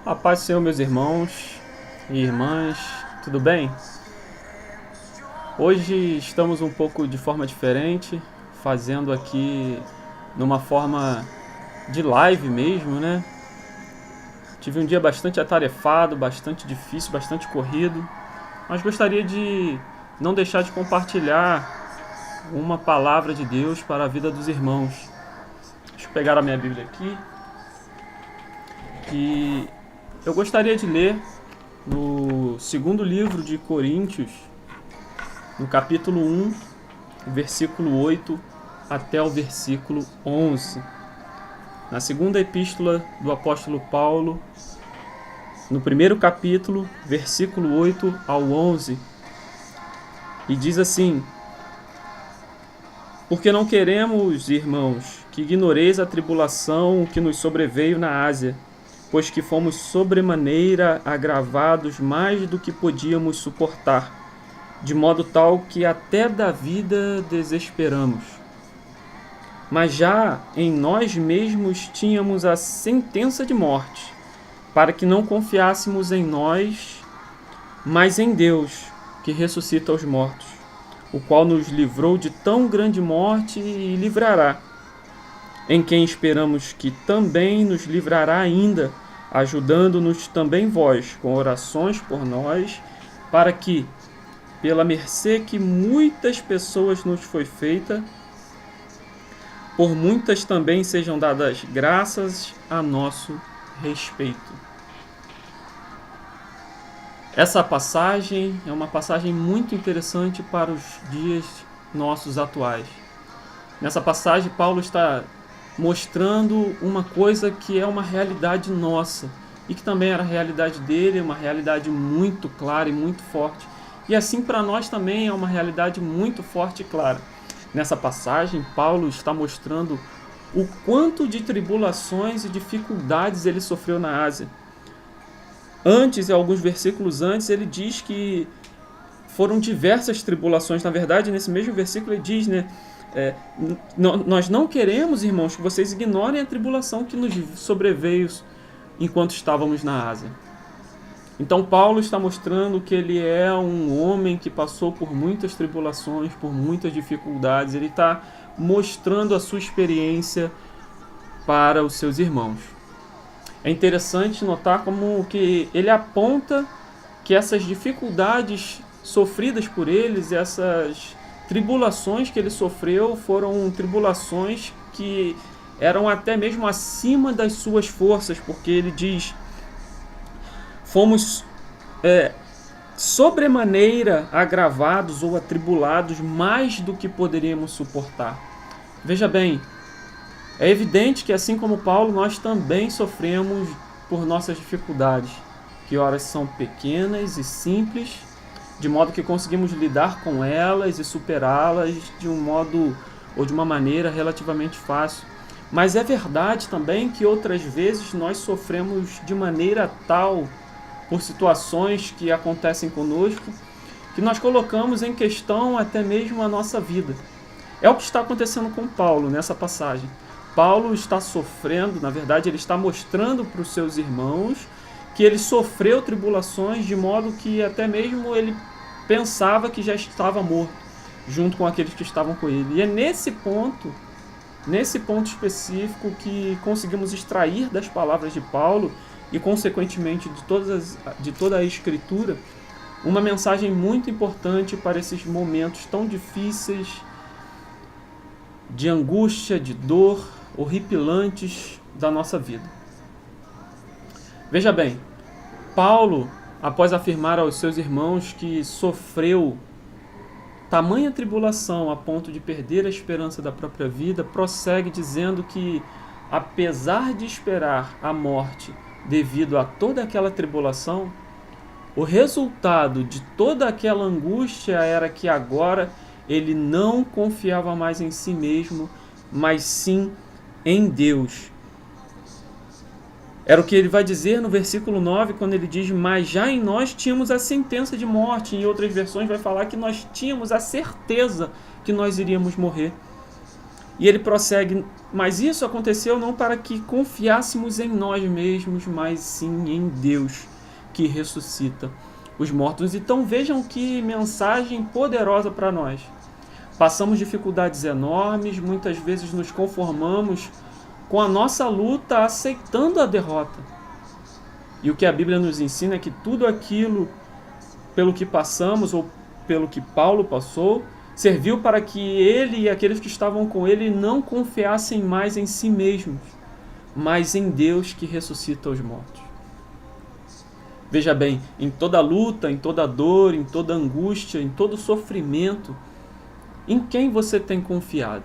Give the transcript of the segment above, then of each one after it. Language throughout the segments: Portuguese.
A paz do Senhor, meus irmãos e irmãs, tudo bem? Hoje estamos um pouco de forma diferente, fazendo aqui numa forma de live mesmo, né? Tive um dia bastante atarefado, bastante difícil, bastante corrido, mas gostaria de não deixar de compartilhar uma palavra de Deus para a vida dos irmãos. Deixa eu pegar a minha Bíblia aqui, que eu gostaria de ler no segundo livro de Coríntios, no capítulo 1, versículo 8 até o versículo 11. Na segunda epístola do apóstolo Paulo, no primeiro capítulo, versículo 8 ao 11, e diz assim: Porque não queremos, irmãos, que ignoreis a tribulação que nos sobreveio na Ásia, pois que fomos sobremaneira agravados mais do que podíamos suportar, de modo tal que até da vida desesperamos. Mas já em nós mesmos tínhamos a sentença de morte, para que não confiássemos em nós, mas em Deus, que ressuscita os mortos, o qual nos livrou de tão grande morte e livrará, em quem esperamos que também nos livrará ainda, ajudando-nos também vós com orações por nós, para que, pela mercê que muitas pessoas nos foi feita, por muitas também sejam dadas graças a nosso respeito. Essa passagem é uma passagem muito interessante para os dias nossos atuais. Nessa passagem, Paulo está mostrando uma coisa que é uma realidade nossa e que também era a realidade dele, uma realidade muito clara e muito forte. E assim para nós também é uma realidade muito forte e clara. Nessa passagem, Paulo está mostrando o quanto de tribulações e dificuldades ele sofreu na Ásia. Antes, alguns versículos antes, ele diz que foram diversas tribulações. Na verdade, nesse mesmo versículo ele diz, né? Nós não queremos, irmãos, que vocês ignorem a tribulação que nos sobreveio enquanto estávamos na Ásia. Então Paulo está mostrando que ele é um homem que passou por muitas tribulações, por muitas dificuldades. Ele está mostrando a sua experiência para os seus irmãos. É interessante notar como que ele aponta que essas dificuldades sofridas por eles, essas tribulações que ele sofreu, foram tribulações que eram até mesmo acima das suas forças, porque ele diz: fomos sobremaneira agravados ou atribulados mais do que poderíamos suportar. Veja bem, é evidente que assim como Paulo, nós também sofremos por nossas dificuldades, que ora são pequenas e simples, de modo que conseguimos lidar com elas e superá-las de um modo ou de uma maneira relativamente fácil. Mas é verdade também que outras vezes nós sofremos de maneira tal por situações que acontecem conosco, que nós colocamos em questão até mesmo a nossa vida. É o que está acontecendo com Paulo nessa passagem. Paulo está sofrendo, na verdade ele está mostrando para os seus irmãos que ele sofreu tribulações de modo que até mesmo ele pensava que já estava morto, junto com aqueles que estavam com ele. E é nesse ponto específico que conseguimos extrair das palavras de Paulo e consequentemente de toda a Escritura, uma mensagem muito importante para esses momentos tão difíceis, de angústia, de dor, horripilantes da nossa vida. Veja bem, Paulo, após afirmar aos seus irmãos que sofreu tamanha tribulação a ponto de perder a esperança da própria vida, prossegue dizendo que, apesar de esperar a morte devido a toda aquela tribulação, o resultado de toda aquela angústia era que agora ele não confiava mais em si mesmo, mas sim em Deus. Era o que ele vai dizer no versículo 9, quando ele diz: mas já em nós tínhamos a sentença de morte. Em outras versões vai falar que nós tínhamos a certeza que nós iríamos morrer. E ele prossegue: mas isso aconteceu não para que confiássemos em nós mesmos, mas sim em Deus, que ressuscita os mortos. Então vejam que mensagem poderosa para nós. Passamos dificuldades enormes, muitas vezes nos conformamos com a nossa luta, aceitando a derrota. E o que a Bíblia nos ensina é que tudo aquilo pelo que passamos, ou pelo que Paulo passou, serviu para que ele e aqueles que estavam com ele não confiassem mais em si mesmos, mas em Deus que ressuscita os mortos. Veja bem, em toda luta, em toda dor, em toda angústia, em todo sofrimento, em quem você tem confiado?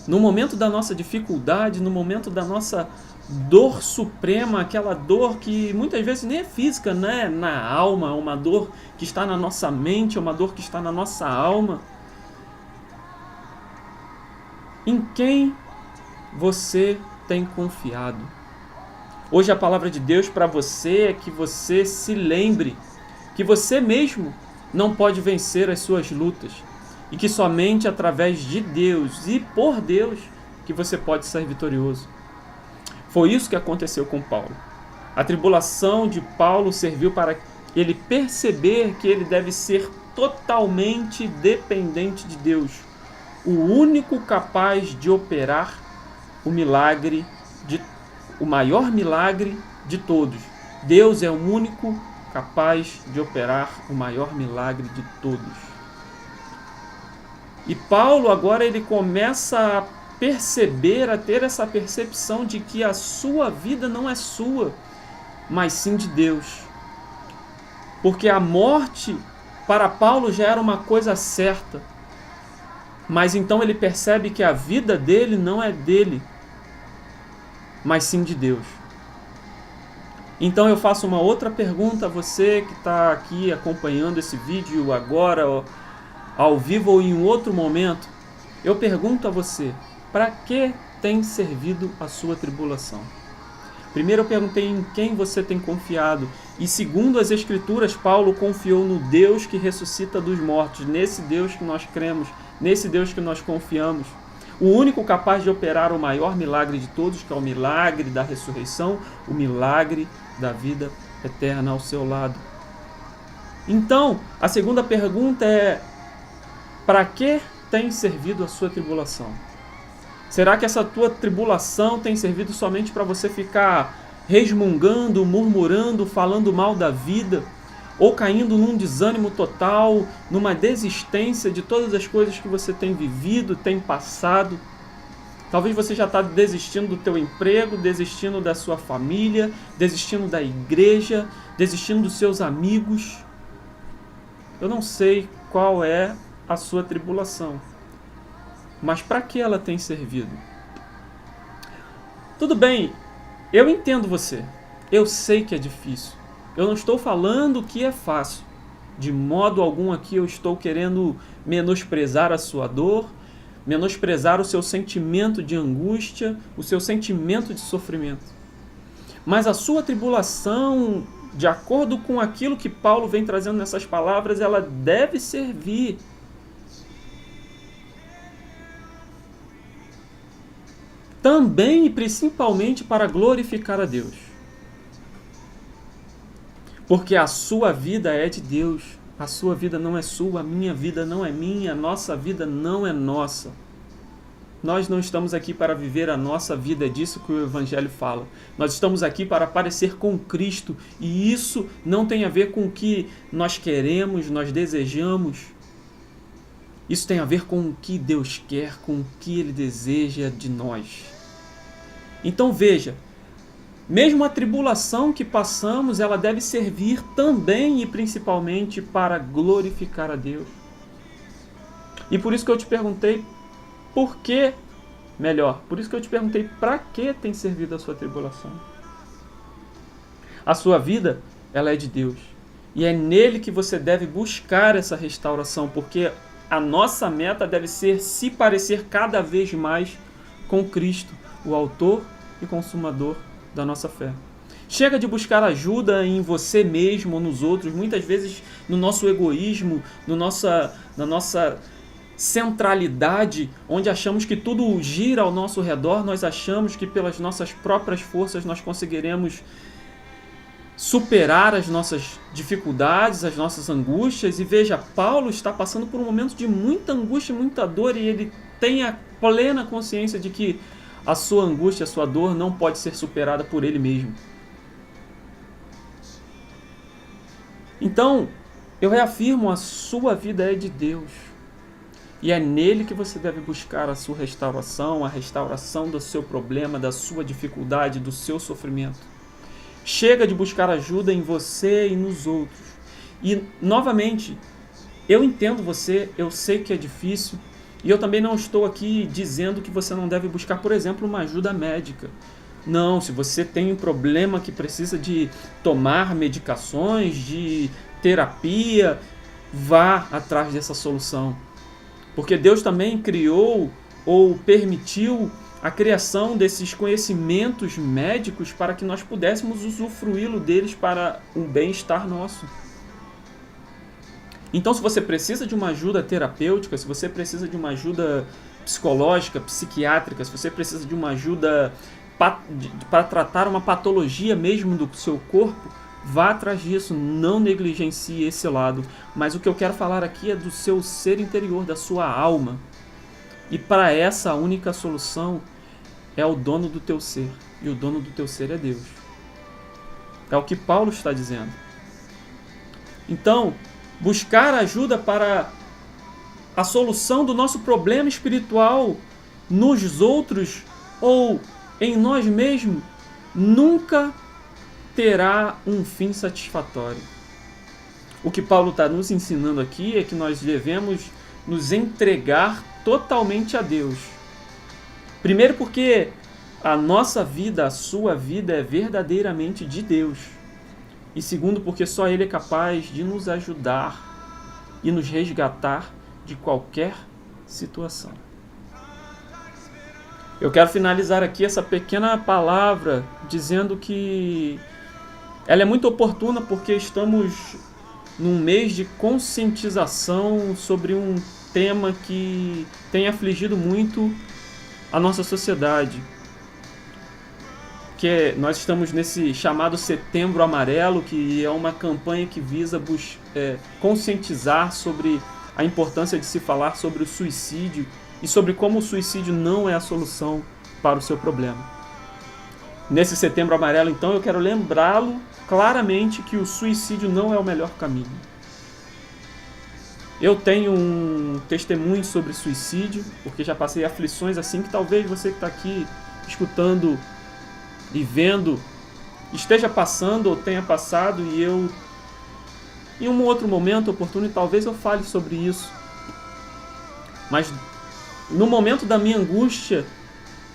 No momento da nossa dificuldade, no momento da nossa dor suprema, aquela dor que muitas vezes nem é física, né? Na alma, uma dor que está na nossa mente, uma dor que está na nossa alma. Em quem você tem confiado? Hoje a palavra de Deus para você é que você se lembre que você mesmo não pode vencer as suas lutas e que somente através de Deus e por Deus que você pode ser vitorioso. Foi isso que aconteceu com Paulo. A tribulação de Paulo serviu para ele perceber que ele deve ser totalmente dependente de Deus, o único capaz de operar o maior milagre de todos. Deus é o único capaz de operar o maior milagre de todos. E Paulo agora ele começa a perceber, a ter essa percepção de que a sua vida não é sua, mas sim de Deus. Porque a morte para Paulo já era uma coisa certa, mas então ele percebe que a vida dele não é dele, mas sim de Deus. Então eu faço uma outra pergunta a você que está aqui acompanhando esse vídeo agora, ao vivo ou em um outro momento. Eu pergunto a você: para que tem servido a sua tribulação? Primeiro eu perguntei em quem você tem confiado. E segundo as Escrituras, Paulo confiou no Deus que ressuscita dos mortos, nesse Deus que nós cremos, nesse Deus que nós confiamos. O único capaz de operar o maior milagre de todos, que é o milagre da ressurreição, o milagre da vida eterna ao seu lado. Então, a segunda pergunta é: para que tem servido a sua tribulação? Será que essa tua tribulação tem servido somente para você ficar resmungando, murmurando, falando mal da vida, ou caindo num desânimo total, numa desistência de todas as coisas que você tem vivido, tem passado? Talvez você já está desistindo do teu emprego, desistindo da sua família, desistindo da igreja, desistindo dos seus amigos. Eu não sei qual é a sua tribulação, mas para que ela tem servido? Tudo bem, eu entendo você, eu sei que é difícil, eu não estou falando que é fácil, de modo algum aqui eu estou querendo menosprezar a sua dor, menosprezar o seu sentimento de angústia, o seu sentimento de sofrimento. Mas a sua tribulação, de acordo com aquilo que Paulo vem trazendo nessas palavras, ela deve servir também e principalmente para glorificar a Deus. Porque a sua vida é de Deus, a sua vida não é sua, a minha vida não é minha, a nossa vida não é nossa. Nós não estamos aqui para viver a nossa vida, é disso que o Evangelho fala. Nós estamos aqui para parecer com Cristo, e isso não tem a ver com o que nós queremos, nós desejamos. Isso tem a ver com o que Deus quer, com o que Ele deseja de nós. Então veja, mesmo a tribulação que passamos, ela deve servir também e principalmente para glorificar a Deus. E por isso que eu te perguntei por que, por isso que eu te perguntei para que tem servido a sua tribulação. A sua vida, ela é de Deus. E é nele que você deve buscar essa restauração, porque a nossa meta deve ser se parecer cada vez mais com Cristo, o autor e consumador da nossa fé. Chega de buscar ajuda em você mesmo ou nos outros, muitas vezes no nosso egoísmo, na nossa centralidade, onde achamos que tudo gira ao nosso redor, nós achamos que pelas nossas próprias forças nós conseguiremos superar as nossas dificuldades, as nossas angústias. E veja, Paulo está passando por um momento de muita angústia, muita dor, e ele tem a plena consciência de que a sua angústia, a sua dor não pode ser superada por ele mesmo. Então, eu reafirmo, a sua vida é de Deus. E é nele que você deve buscar a sua restauração, a restauração do seu problema, da sua dificuldade, do seu sofrimento. Chega de buscar ajuda em você e nos outros. E, novamente, eu entendo você, eu sei que é difícil, e eu também não estou aqui dizendo que você não deve buscar, por exemplo, uma ajuda médica. Não, se você tem um problema que precisa de tomar medicações, de terapia, vá atrás dessa solução. Porque Deus também criou ou permitiu a criação desses conhecimentos médicos para que nós pudéssemos usufruí-lo deles para o bem-estar nosso. Então, se você precisa de uma ajuda terapêutica, se você precisa de uma ajuda psicológica, psiquiátrica, se você precisa de uma ajuda para tratar uma patologia mesmo do seu corpo, vá atrás disso, não negligencie esse lado. Mas o que eu quero falar aqui é do seu ser interior, da sua alma. E para essa, a única solução é o dono do teu ser. E o dono do teu ser é Deus. É o que Paulo está dizendo. Então, buscar ajuda para a solução do nosso problema espiritual nos outros ou em nós mesmos nunca terá um fim satisfatório. O que Paulo está nos ensinando aqui é que nós devemos nos entregar totalmente a Deus. Primeiro porque a nossa vida, a sua vida é verdadeiramente de Deus. E segundo porque só Ele é capaz de nos ajudar e nos resgatar de qualquer situação. Eu quero finalizar aqui essa pequena palavra dizendo que ela é muito oportuna porque estamos num mês de conscientização sobre um tema que tem afligido muito a nossa sociedade. Que nós estamos nesse chamado Setembro Amarelo, que é uma campanha que visa conscientizar sobre a importância de se falar sobre o suicídio e sobre como o suicídio não é a solução para o seu problema. Nesse Setembro Amarelo, então, eu quero lembrá-lo claramente que o suicídio não é o melhor caminho. Eu tenho um testemunho sobre suicídio, porque já passei aflições assim que talvez você que está aqui escutando e vendo esteja passando ou tenha passado, e eu, em um outro momento oportuno, talvez eu fale sobre isso. Mas no momento da minha angústia,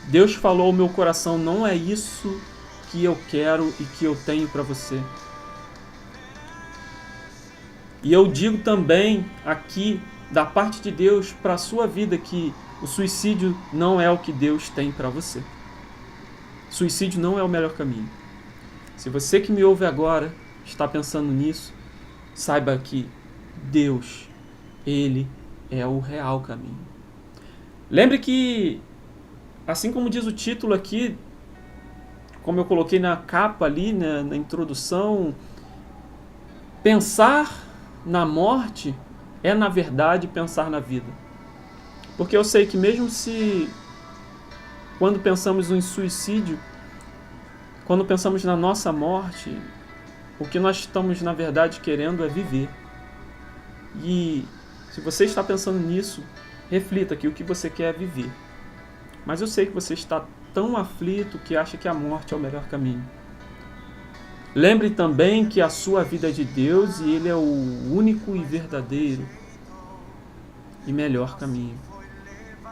Deus falou ao meu coração: não é isso que eu quero e que eu tenho para você. E eu digo também aqui, da parte de Deus, para a sua vida, que o suicídio não é o que Deus tem para você. Suicídio não é o melhor caminho. Se você que me ouve agora está pensando nisso, saiba que Deus, Ele é o real caminho. Lembre que, assim como diz o título aqui, como eu coloquei na capa ali, na introdução, pensar na morte é, na verdade, pensar na vida. Porque eu sei que mesmo se, quando pensamos em suicídio, quando pensamos na nossa morte, o que nós estamos, na verdade, querendo é viver. E se você está pensando nisso, reflita que o que você quer é viver. Mas eu sei que você está tão aflito que acha que a morte é o melhor caminho. Lembre também que a sua vida é de Deus e Ele é o único e verdadeiro e melhor caminho,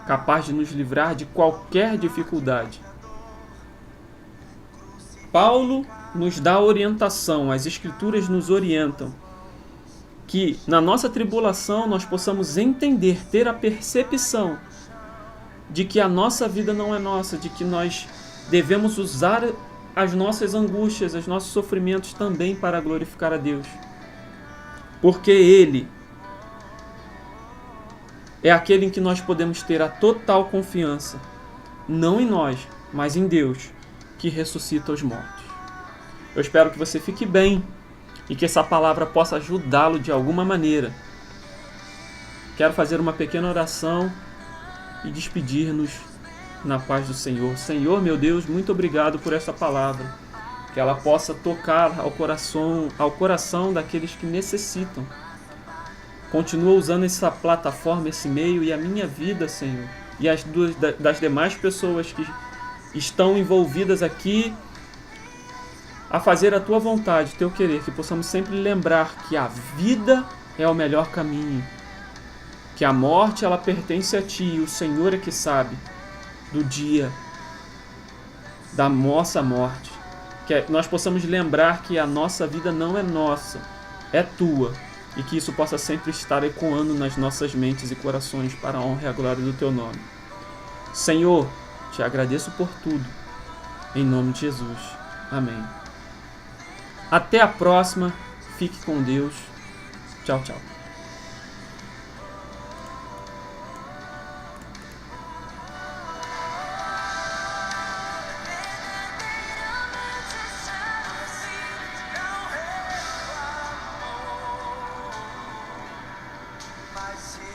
capaz de nos livrar de qualquer dificuldade. Paulo nos dá orientação, as Escrituras nos orientam, que na nossa tribulação nós possamos entender, ter a percepção de que a nossa vida não é nossa, de que nós devemos usar as nossas angústias, os nossos sofrimentos também para glorificar a Deus. Porque Ele é aquele em que nós podemos ter a total confiança, não em nós, mas em Deus, que ressuscita os mortos. Eu espero que você fique bem e que essa palavra possa ajudá-lo de alguma maneira. Quero fazer uma pequena oração e despedir-nos na paz do Senhor. Senhor, meu Deus, muito obrigado por essa palavra. Que ela possa tocar ao coração daqueles que necessitam. Continua usando essa plataforma, esse meio e a minha vida, Senhor. E as das demais pessoas que estão envolvidas aqui a fazer a Tua vontade, Teu querer. Que possamos sempre lembrar que a vida é o melhor caminho. Que a morte, ela pertence a Ti e o Senhor é que sabe do dia da nossa morte. Que nós possamos lembrar que a nossa vida não é nossa, é Tua. E que isso possa sempre estar ecoando nas nossas mentes e corações para a honra e a glória do Teu nome. Senhor, Te agradeço por tudo. Em nome de Jesus. Amém. Até a próxima. Fique com Deus. Tchau, tchau. I see